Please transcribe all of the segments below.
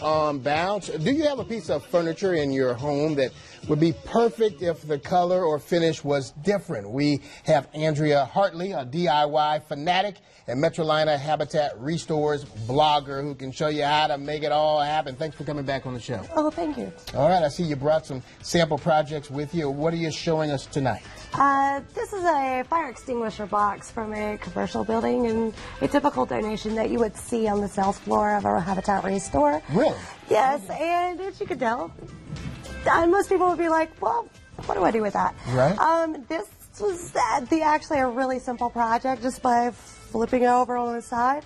On Bounce. Do you have a piece of furniture in your home that would be perfect if the color or finish was different? We have Andrea Hartley, a DIY fanatic and Metrolina Habitat Restores blogger who can show you how to make it all happen. Thanks for coming back on the show. Oh, thank you. All right, I see you brought some sample projects with you. What are you showing us tonight? This is a fire extinguisher box from a commercial building and a typical donation that you would see on the sales floor of a Habitat Restore. Really? Yes, and as you can tell, most people would be like, well, what do I do with that? Right. This was actually a really simple project just by flipping it over on the side,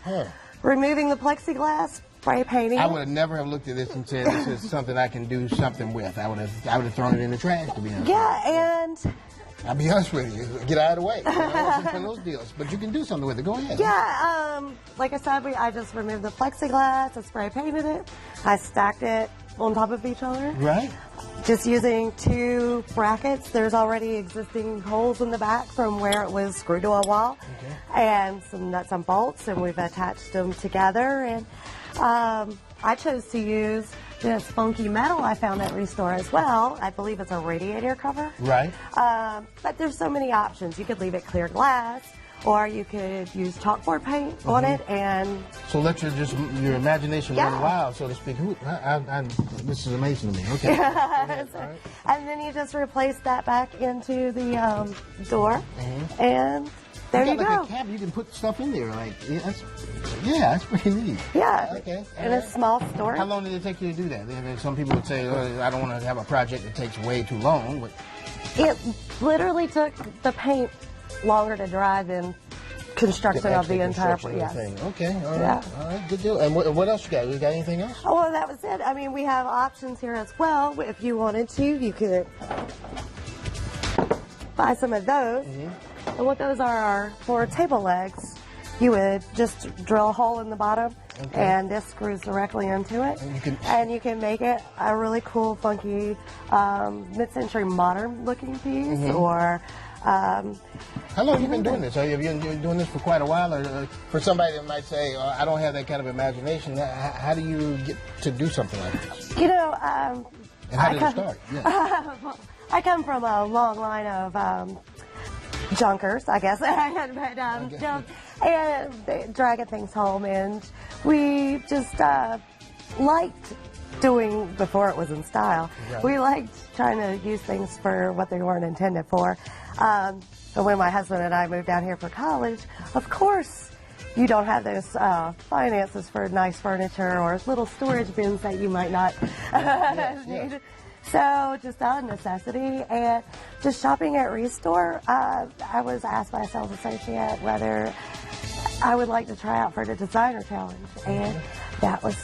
removing the plexiglass, spray painting. I would have never have looked at this and said this is something I can do something with. I would have thrown it in the trash, to be honest. Yeah, and I'll be honest with you, get out of the way. One of those deals. But you can do something with it. Go ahead. Yeah, like I said, I just removed the plexiglass, I spray painted it, I stacked it on top of each other. Right. Just using two brackets. There's already existing holes in the back from where it was screwed to a wall. Okay. And some nuts and bolts, and we've attached them together. And I chose to use this funky metal I found at Restore as well. I believe it's a radiator cover. Right. But there's so many options. You could leave it clear glass, or you could use chalkboard paint on it, and so let your imagination run wild, so to speak. This is amazing to me. Okay. And then you just replace that back into the door, and there you go. Like a cabinet, you can put stuff in there. Like that's pretty neat. Yeah. Okay. In a small store. How long did it take you to do that? I mean, some people would say, oh, I don't want to have a project that takes way too long. But it literally took the paint longer to dry than construction of the entire thing. Okay, all right, all right, good deal. And what else you got? You got anything else? Oh, well, that was it. I mean, we have options here as well. If you wanted to, you could buy some of those. And what those are for table legs. You would just drill a hole in the bottom, and this screws directly into it. And you can make it a really cool, funky, mid-century modern-looking piece, or how long have you been doing this? Have you been doing this for quite a while? Or for somebody that might say, oh, I don't have that kind of imagination, how do you get to do something like this? You know, and how did it start? Yeah. I come from a long line of junkers, I guess, and dragging things home, and we just liked doing, before it was in style, we liked trying to use things for what they weren't intended for. So when my husband and I moved down here for college, of course you don't have those finances for nice furniture or little storage bins that you might not need. So just out of necessity, and just shopping at Restore, I was asked by a sales associate whether I would like to try out for the designer challenge, and that was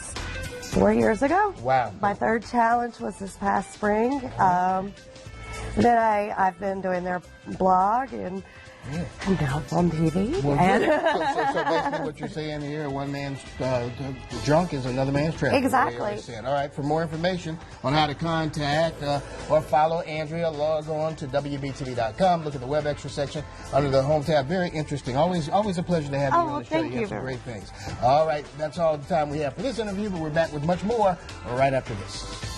4 years ago. Wow. My third challenge was this past spring. Then I've been doing their blog, and now on TV. Well, so basically what you're saying here, one man's junk is another man's treasure. Exactly. All right, for more information on how to contact or follow Andrea, log on to WBTV.com. Look at the Web Extra section under the Home tab. Very interesting. Always a pleasure to have you on the show. Thank you. Have some great things. All right, that's all the time we have for this interview, but we're back with much more right after this.